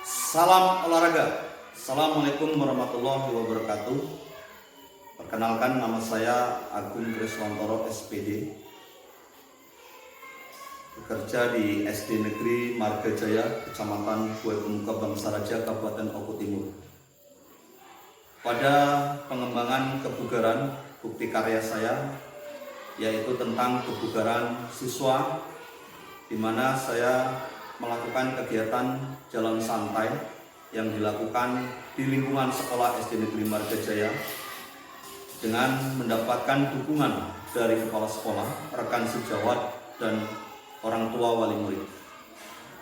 Salam olahraga. Assalamualaikum warahmatullahi wabarakatuh. Perkenalkan, nama saya Agung Kriswantoro SPD, bekerja di SD Negeri Margajaya, Kecamatan Kue Pemuka Bangsa Raja, Kabupaten Oku Timur. Pada pengembangan kebugaran, bukti karya saya yaitu tentang kebugaran siswa, di mana saya melakukan kegiatan jalan santai yang dilakukan di lingkungan sekolah SD Negeri Margajaya dengan mendapatkan dukungan dari kepala sekolah, rekan sejawat, dan orang tua wali murid.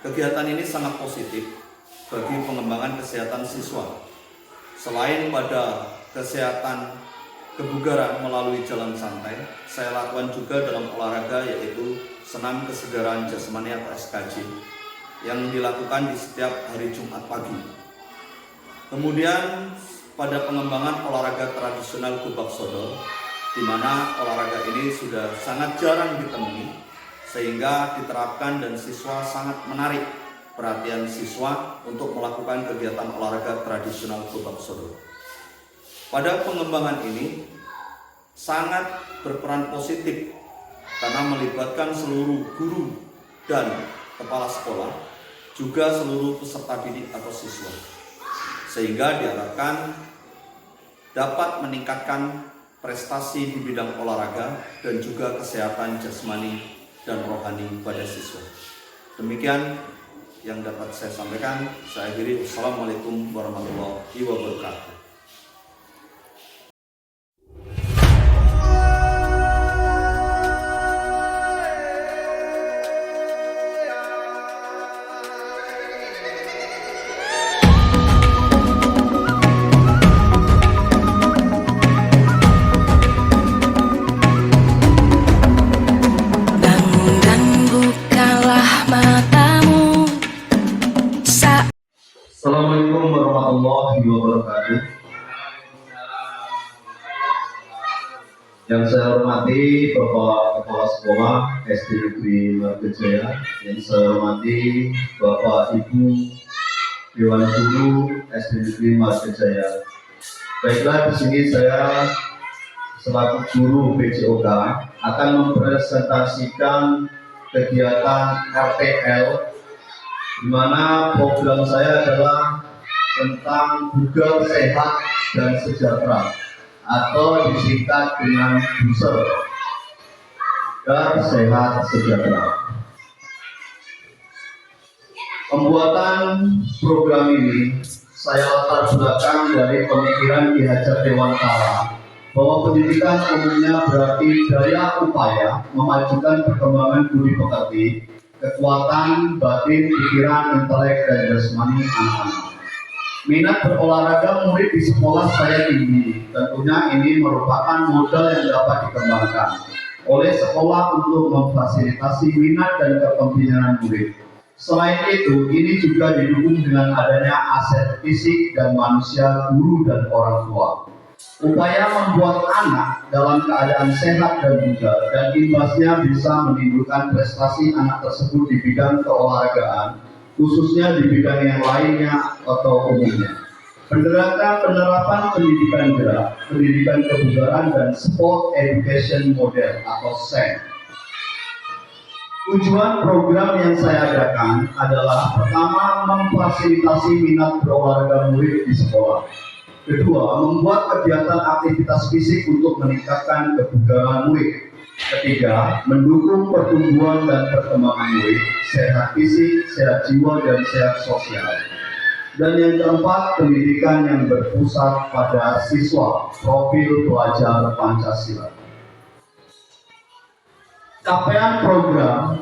Kegiatan ini sangat positif bagi pengembangan kesehatan siswa. Selain pada kesehatan kebugaran melalui jalan santai, saya lakukan juga dalam olahraga, yaitu senam kesegaran jasmani atau SKJ yang dilakukan di setiap hari Jumat pagi. Kemudian pada pengembangan olahraga tradisional Gubak Sodor, di mana olahraga ini sudah sangat jarang ditemui, sehingga diterapkan dan siswa sangat menarik perhatian siswa untuk melakukan kegiatan olahraga tradisional Gubak Sodor. Pada pengembangan ini sangat berperan positif karena melibatkan seluruh guru dan kepala sekolah, juga seluruh peserta didik atau siswa, sehingga diharapkan dapat meningkatkan prestasi di bidang olahraga dan juga kesehatan jasmani dan rohani pada siswa. Demikian yang dapat saya sampaikan. Saya akhiri. Wassalamualaikum warahmatullahi wabarakatuh. Assalamualaikum warahmatullahi wabarakatuh. Yang saya hormati Bapak Kepala Sekolah SD Negeri Margajaya, yang saya hormati Bapak Ibu Dewan Guru SD Negeri Margajaya. Baiklah, di sini saya selaku guru PJOK akan mempresentasikan kegiatan RTL, di mana program saya adalah tentang bugar, sehat, dan sejahtera, atau disingkat dengan BUSER, bugar, sehat, sejahtera. Pembuatan program ini saya latar belakang dari pemikiran Ki Hajar Dewantara bahwa pendidikan umumnya berarti daya upaya memajukan perkembangan budi pekerti, kekuatan batin, pikiran, intelek, dan jasmani anak-anak. Minat berolahraga murid di sekolah saya tinggi. Tentunya ini merupakan modal yang dapat dikembangkan oleh sekolah untuk memfasilitasi minat dan kepemimpinan murid. Selain itu, ini juga didukung dengan adanya aset fisik dan manusia, guru dan orang tua. Upaya membuat anak dalam keadaan sehat dan bugar, dan imbasnya bisa menimbulkan prestasi anak tersebut di bidang keolahragaan, khususnya di bidang yang lainnya atau umumnya. Penerapan pendidikan gerak, pendidikan kebugaran, dan sport education model atau SEM. Tujuan program yang saya adakan adalah pertama, memfasilitasi minat berolahraga murid di sekolah. Kedua, membuat kegiatan aktivitas fisik untuk meningkatkan kebugaran murid. Ketiga, mendukung pertumbuhan dan perkembangan murid, sehat fisik, sehat jiwa, dan sehat sosial. Dan yang keempat, pendidikan yang berpusat pada siswa, profil pelajar Pancasila. Capaian program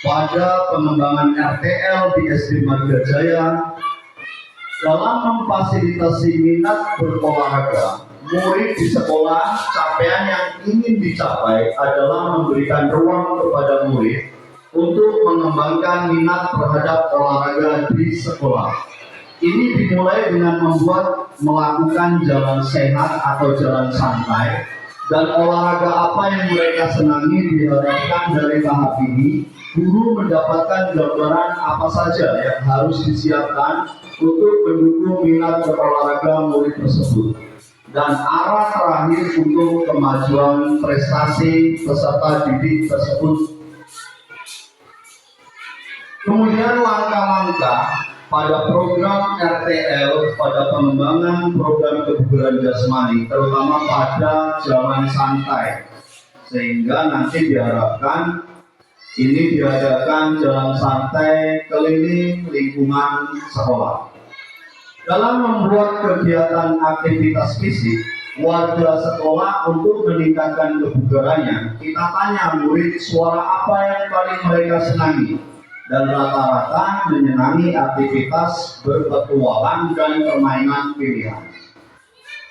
pada pengembangan RTL di SD Margajaya dalam memfasilitasi minat berolahraga murid di sekolah. Capaian yang ingin dicapai adalah memberikan ruang kepada murid untuk mengembangkan minat terhadap olahraga di sekolah. Ini dimulai dengan melakukan jalan sehat atau jalan santai dan olahraga apa yang mereka senangi. Diharapkan dari tahap ini guru mendapatkan gambaran apa saja yang harus disiapkan untuk mendukung minat berolahraga murid tersebut dan arah terakhir untuk kemajuan prestasi peserta didik tersebut. Kemudian langkah-langkah pada program RTL pada pengembangan program kebugaran jasmani, terutama pada zaman santai, sehingga nanti diharapkan ini diadakan jalan santai keliling lingkungan sekolah. Dalam membuat kegiatan aktivitas fisik warga sekolah untuk meningkatkan kebugarannya, kita tanya murid suara apa yang paling mereka senangi, dan rata-rata menyenangi aktivitas berpetualang dan permainan pilihan.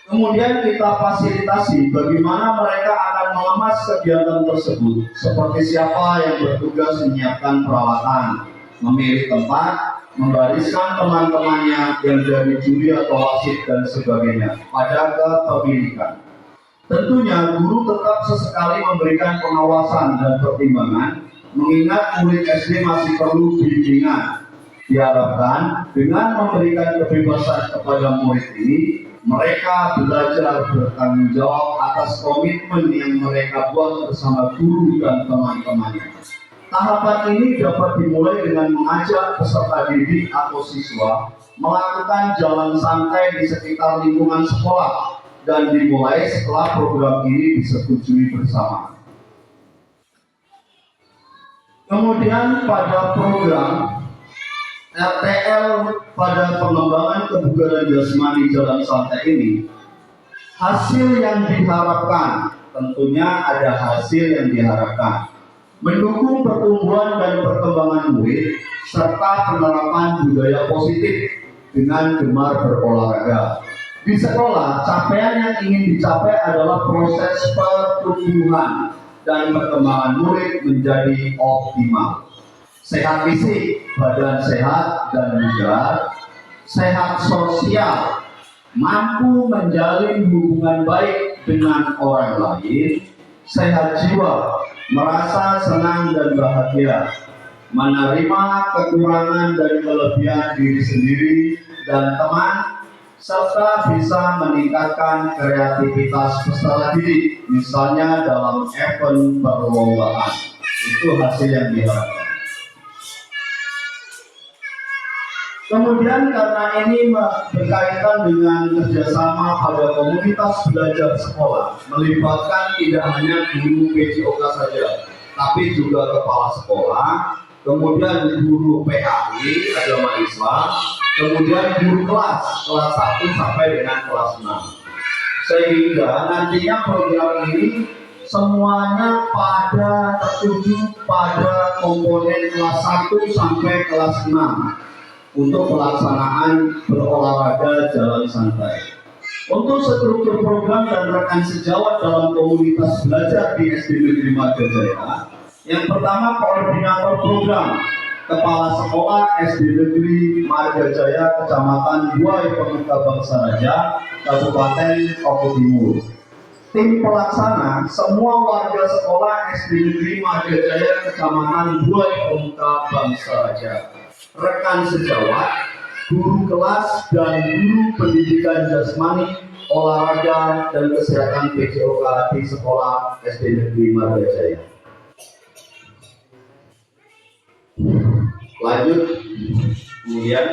Kemudian kita fasilitasi bagaimana mereka akan mengemas kegiatan tersebut, seperti siapa yang bertugas menyiapkan peralatan, memilih tempat, membariskan teman-temannya yang dari juri atau wasit dan sebagainya pada kepemilikan. Tentunya guru tetap sesekali memberikan pengawasan dan pertimbangan, mengingat murid SD masih perlu bimbingan. Diharapkan dengan memberikan kebebasan kepada murid ini, mereka belajar bertanggung jawab atas komitmen yang mereka buat bersama guru dan teman-temannya. Tahapan ini dapat dimulai dengan mengajak peserta didik atau siswa melakukan jalan santai di sekitar lingkungan sekolah dan dimulai setelah program ini disetujui bersama. Kemudian pada program RTL pada pengembangan kebugaran jasmani jalan santai ini, hasil yang diharapkan, tentunya ada hasil yang diharapkan, mendukung pertumbuhan dan perkembangan murid serta penerapan budaya positif dengan gemar berolahraga. Di sekolah, capaian yang ingin dicapai adalah proses pertumbuhan dan perkembangan murid menjadi optimal. Sehat fisik, badan sehat dan bugar, sehat sosial, mampu menjalin hubungan baik dengan orang lain, sehat jiwa, merasa senang dan bahagia, menerima kekurangan dan kelebihan diri sendiri dan teman, serta bisa meningkatkan kreativitas peserta didik, misalnya dalam event perlombaan. Itu hasil yang diharapkan. Kemudian karena ini berkaitan dengan kerjasama pada komunitas belajar sekolah, melibatkan tidak hanya guru PJOK saja, tapi juga kepala sekolah, kemudian guru PAI agama Islam, kemudian guru kelas 1 sampai dengan kelas 6. Sehingga nantinya program ini semuanya pada tertuju pada komponen kelas 1 sampai kelas 6 untuk pelaksanaan berolahraga jalan santai. Untuk struktur program dan rekan sejawat dalam komunitas belajar di SD Negeri Margajaya, yang pertama koordinator program, kepala sekolah SD Negeri Margajaya, Kecamatan Buai Pemuda Bangsa Raja, Kabupaten Oku Timur. Tim pelaksana, semua warga sekolah SD Negeri Margajaya, Kecamatan Buai Pemuda Bangsa Raja. Rekan sejawat, guru kelas dan guru pendidikan jasmani, olahraga dan kesehatan PJOK di sekolah SD Negeri Margajaya. Lanjut, kemudian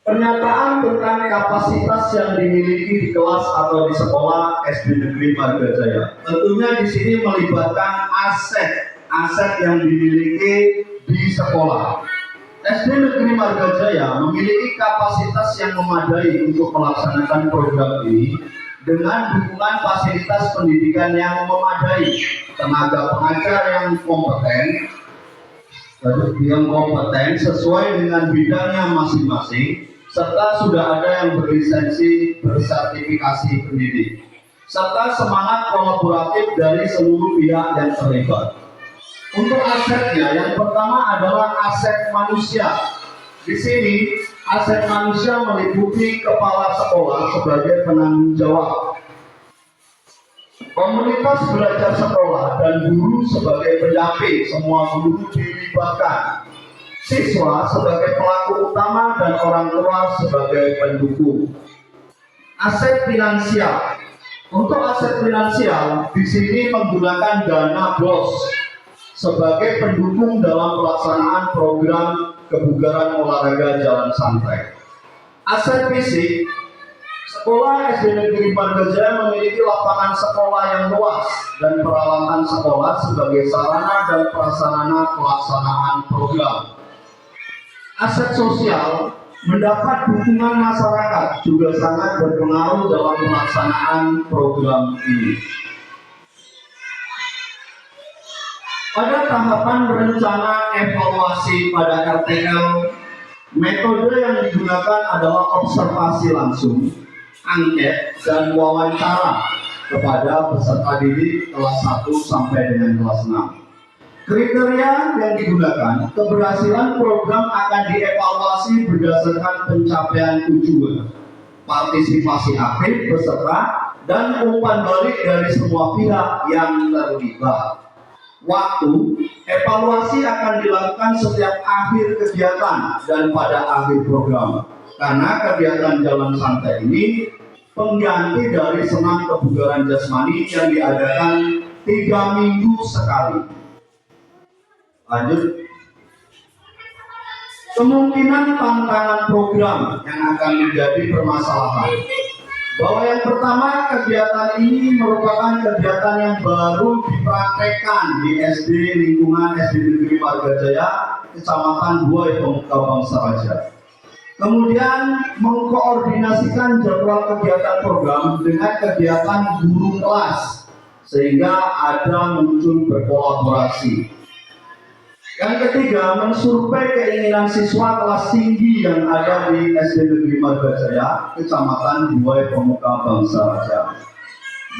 pernyataan tentang kapasitas yang dimiliki di kelas atau di sekolah SD Negeri Margajaya. Tentunya di sini melibatkan aset yang dimiliki di sekolah. SD Negeri Margajaya memiliki kapasitas yang memadai untuk melaksanakan program ini dengan dukungan fasilitas pendidikan yang memadai, tenaga pengajar yang kompeten sesuai dengan bidangnya masing-masing, serta sudah ada yang berlisensi bersertifikasi pendidik, serta semangat kolaboratif dari seluruh pihak yang terlibat. Untuk asetnya, yang pertama adalah aset manusia. Di sini, aset manusia meliputi kepala sekolah sebagai penanggung jawab, Komunitas belajar sekolah dan guru sebagai pendamping, semua guru dilibatkan. Siswa sebagai pelaku utama dan orang tua sebagai pendukung. Aset finansial. Untuk aset finansial di sini menggunakan dana BOS sebagai pendukung dalam pelaksanaan program kebugaran olahraga jalan santai. Aset fisik. Sekolah SD Negeri Margajaya memiliki lapangan sekolah yang luas dan peralatan sekolah sebagai sarana dan prasarana pelaksanaan program. Aset sosial, mendapat dukungan masyarakat juga sangat berpengaruh dalam pelaksanaan program ini. Pada tahapan rencana evaluasi pada RTL, metode yang digunakan adalah observasi langsung, angket, dan wawancara kepada peserta didik kelas 1 sampai dengan kelas 6. Kriteria yang digunakan, keberhasilan program akan dievaluasi berdasarkan pencapaian tujuan, partisipasi aktif peserta, dan umpan balik dari semua pihak yang terlibat. Waktu, evaluasi akan dilakukan setiap akhir kegiatan dan pada akhir program. Karena kegiatan jalan santai ini pengganti dari senam kebugaran jasmani yang diadakan 3 minggu sekali. Lanjut. Kemungkinan tantangan program yang akan menjadi permasalahan. Bahwa yang pertama, kegiatan ini merupakan kegiatan yang baru dipraktekkan di SD lingkungan SD Negeri Margajaya, Kecamatan Buai, Pemuka Bangsa Raja. Kemudian mengkoordinasikan jadwal kegiatan program dengan kegiatan guru kelas sehingga ada muncul berkolaborasi. Yang ketiga, mensurvei keinginan siswa kelas tinggi yang ada di SD Negeri Margajaya, Kecamatan Buai, Pemuka Bangsa Raja.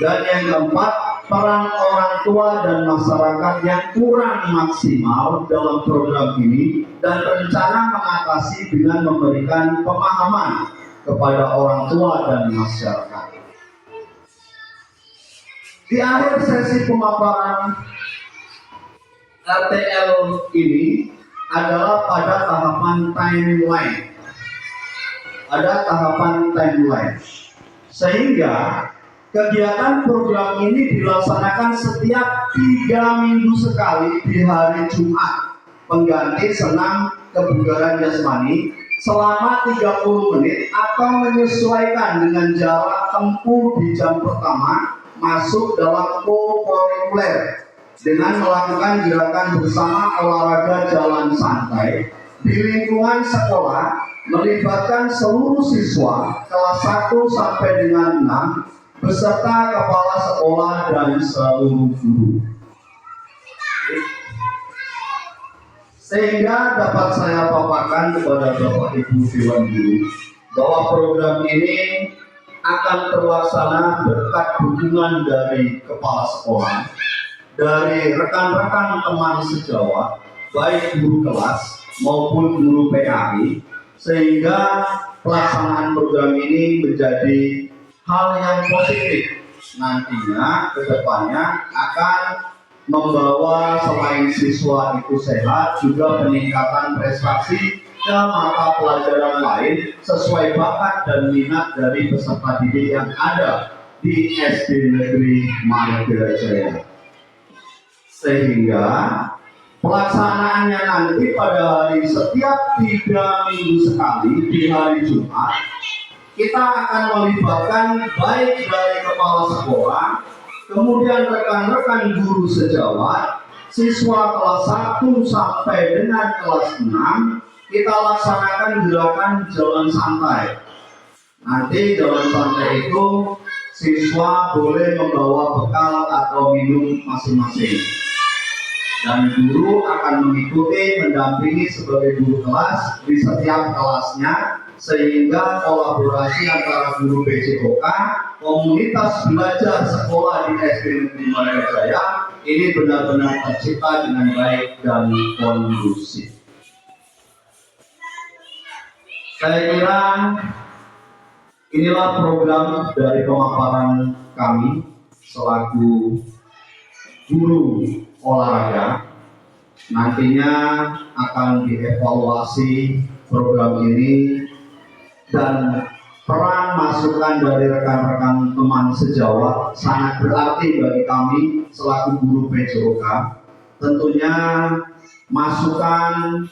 Dan yang keempat, peran orang tua dan masyarakat yang kurang maksimal dalam program ini dan rencana mengatasi dengan memberikan pemahaman kepada orang tua dan masyarakat. Di akhir sesi pemaparan RTL ini adalah pada tahapan timeline. Ada tahapan timeline. Sehingga kegiatan program ini dilaksanakan setiap 3 minggu sekali di hari Jumat, pengganti senam kebugaran jasmani selama 30 menit atau menyesuaikan dengan jarak tempuh di jam pertama masuk dalam co-curricular dengan melakukan gerakan bersama olahraga jalan santai di lingkungan sekolah melibatkan seluruh siswa kelas 1 sampai dengan 6 beserta kepala sekolah dan seluruh guru. Sehingga dapat saya paparkan kepada Bapak Ibu Dewan Guru bahwa program ini akan terlaksana berkat dukungan dari kepala sekolah, dari rekan-rekan teman sejawat, baik guru kelas maupun guru PAI, sehingga pelaksanaan program ini menjadi hal yang positif. Nantinya ke depannya akan membawa selain siswa itu sehat, juga peningkatan prestasi ke mata pelajaran lain sesuai bakat dan minat dari peserta didik yang ada di SD Negeri Margajaya. Sehingga pelaksanaannya nanti pada hari setiap 3 minggu sekali di hari Jumat, kita akan melibatkan baik dari kepala sekolah, kemudian rekan-rekan guru sejawat, siswa kelas 1 sampai dengan kelas 6, kita laksanakan gerakan jalan santai. Nanti jalan santai itu siswa boleh membawa bekal atau minum masing-masing. Dan guru akan mengikuti, mendampingi sebagai guru kelas di setiap kelasnya, sehingga kolaborasi antara guru PJOK, komunitas belajar sekolah di SD Negeri Margajaya ini benar-benar tercipta dengan baik dan kondusif. Saya kira inilah program dari pemaparan kami. selaku guru olahraga nantinya akan dievaluasi program ini, dan peran masukan dari rekan-rekan teman sejawat sangat berarti bagi kami selaku guru PJOK. Tentunya masukan,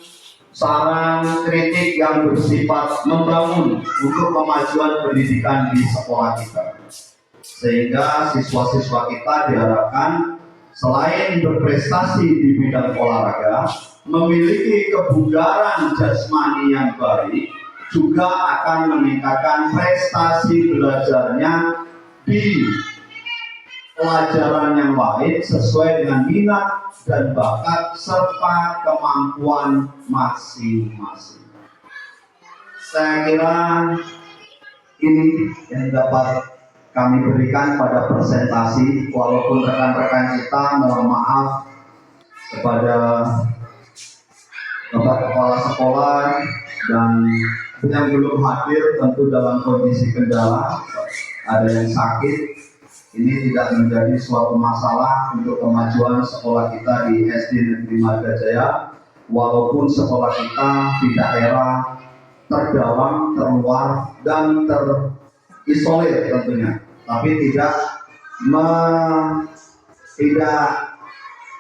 saran, kritik yang bersifat membangun untuk kemajuan pendidikan di sekolah kita, sehingga siswa-siswa kita diharapkan selain berprestasi di bidang olahraga, memiliki kebugaran jasmani yang baik, juga akan meningkatkan prestasi belajarnya di pelajaran yang lain sesuai dengan minat dan bakat serta kemampuan masing-masing. Saya kira ini yang dapat kami berikan pada presentasi, walaupun rekan-rekan kita mohon maaf kepada Bapak Kepala Sekolah dan yang belum hadir tentu dalam kondisi kendala, ada yang sakit. Ini tidak menjadi suatu masalah untuk kemajuan sekolah kita di SD Negeri Margajaya, walaupun sekolah kita di daerah terdalam, terluar, dan terisolir tentunya, tapi tidak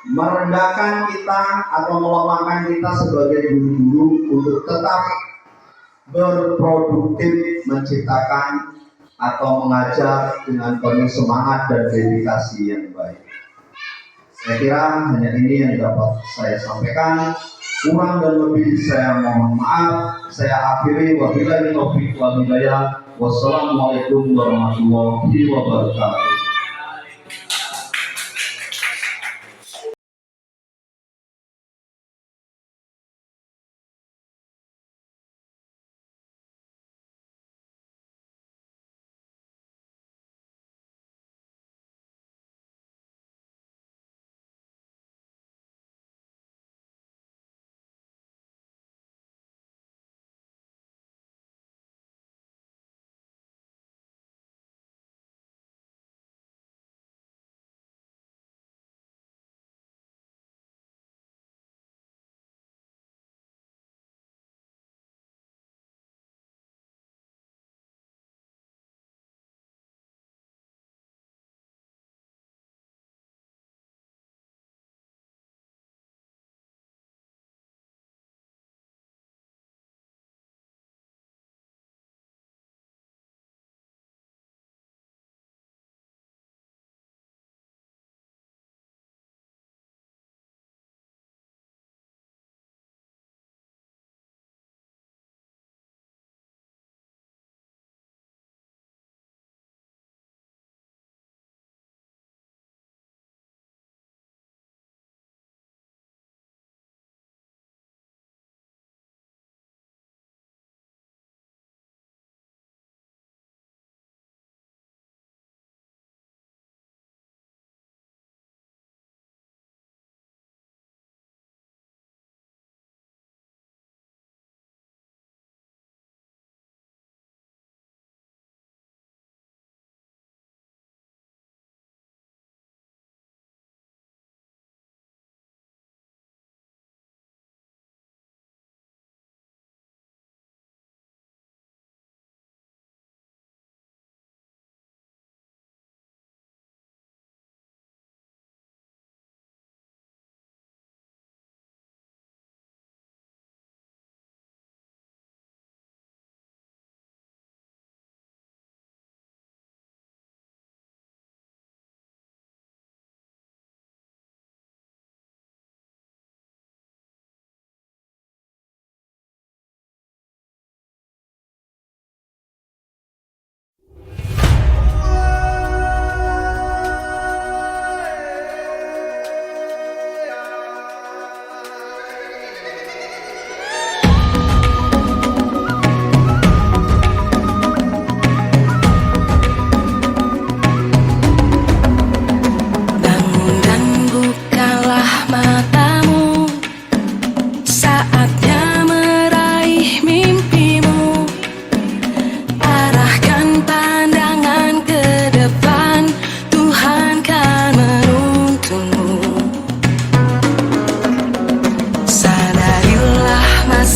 merendahkan kita atau melemahkan kita sebagai guru-guru untuk tetap berproduktif menciptakan atau mengajar dengan penuh semangat dan dedikasi yang baik. Saya kira hanya ini yang dapat saya sampaikan. Kurang dan lebih saya mohon maaf. Saya akhiri, wabillahi taufiq wal hidayah. Wassalamualaikum warahmatullahi wabarakatuh.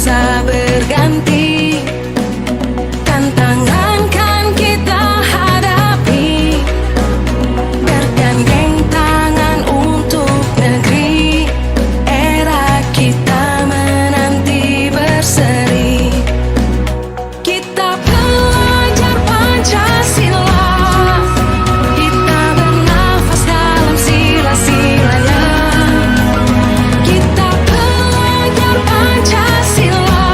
masa berganti, tantangan kan kita hadapi, bergandeng tangan untuk negeri, era kita menanti berseri. Kita belajar Pancasila, kita bernafas dalam sila-silanya. Kita belajar Pancasila,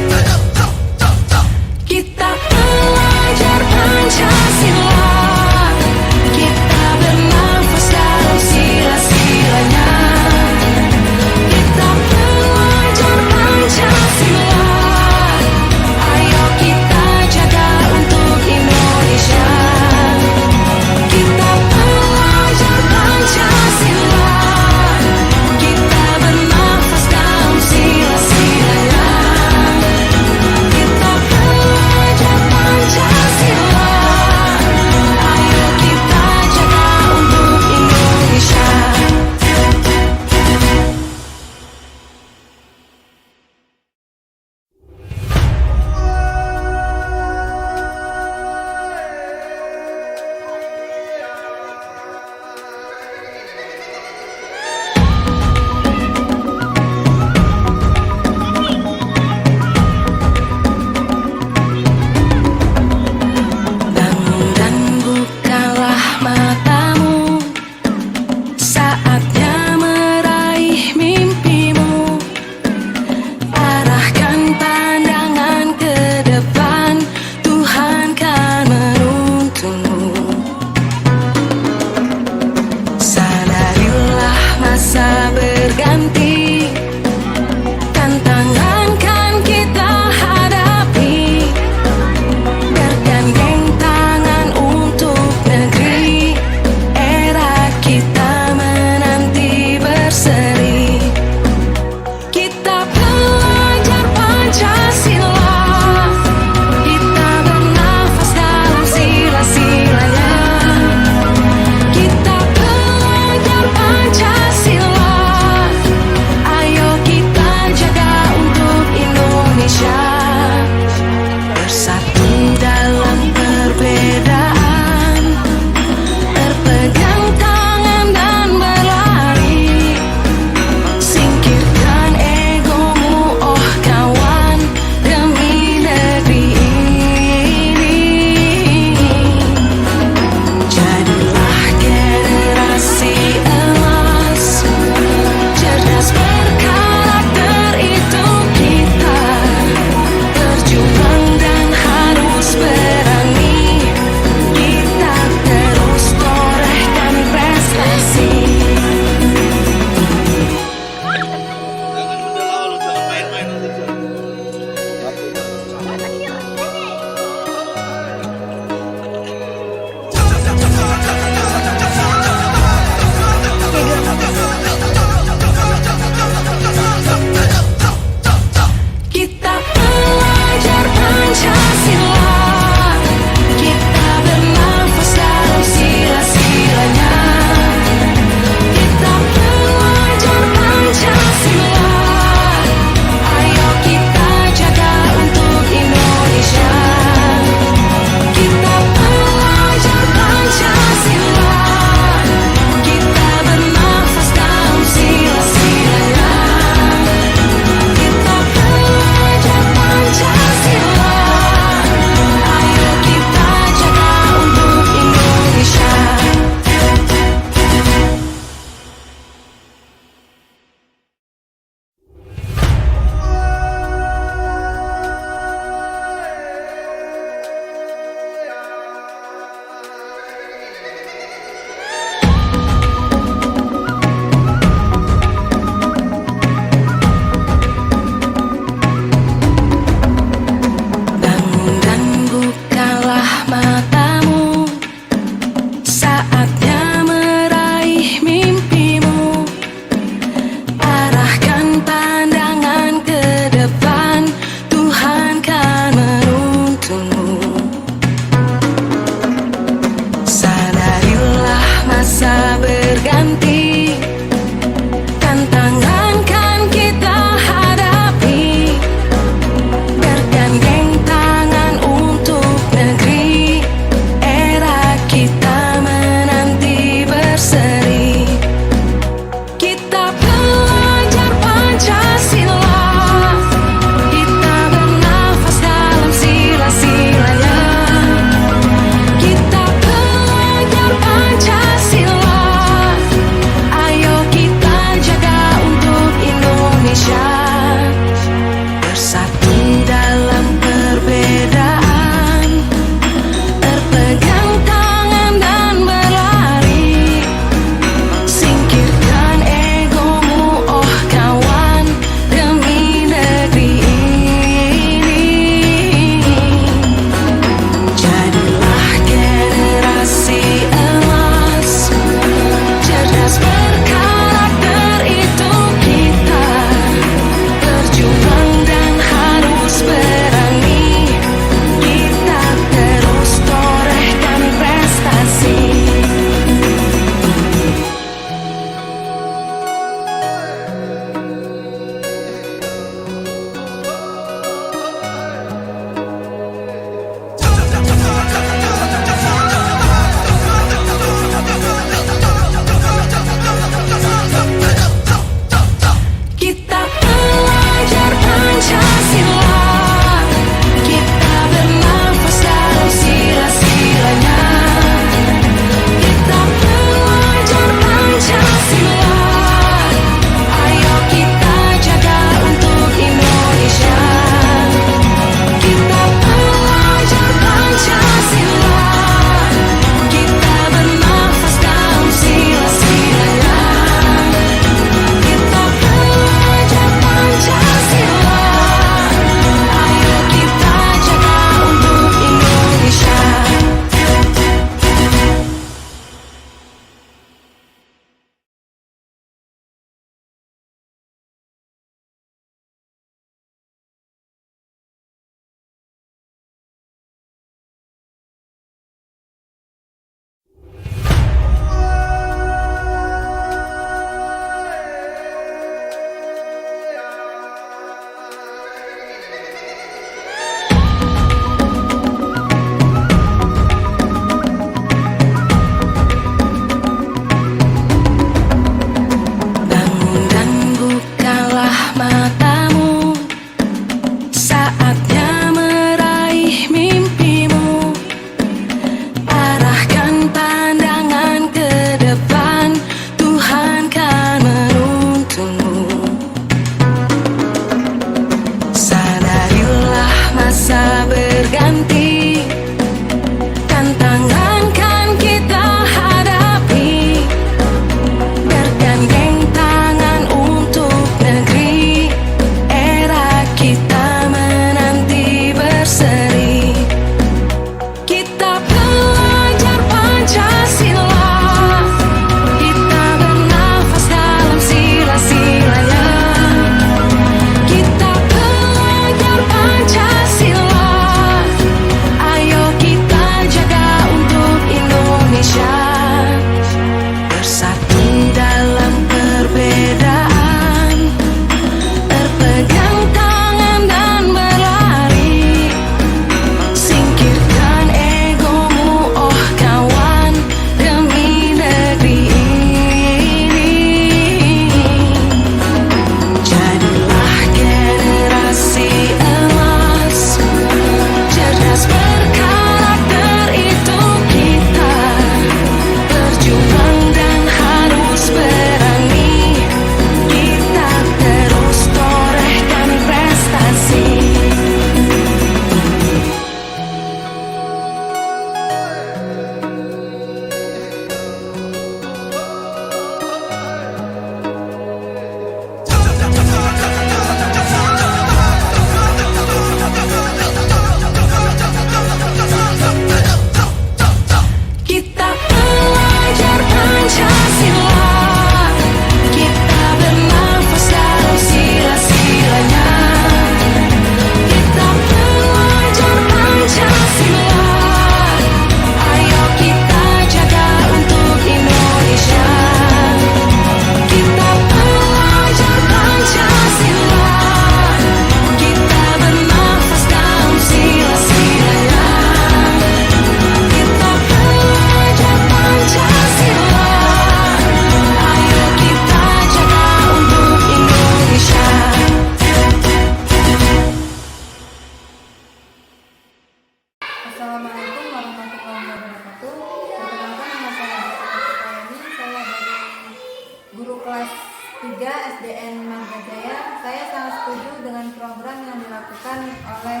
3 SDN Marga Jaya, saya sangat setuju dengan program yang dilakukan oleh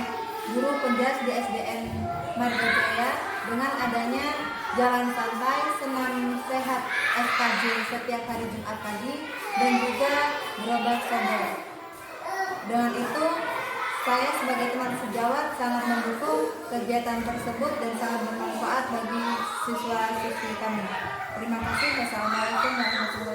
guru penjas di SDN Marga Jaya dengan adanya jalan santai, senam sehat SKJ setiap hari Jumat pagi dan juga berobat sober. Dengan itu, saya sebagai teman sejawat sangat mendukung kegiatan tersebut dan sangat bermanfaat bagi siswa-siswi kami. Terima kasih. Wassalamualaikum warahmatullahi wabarakatuh.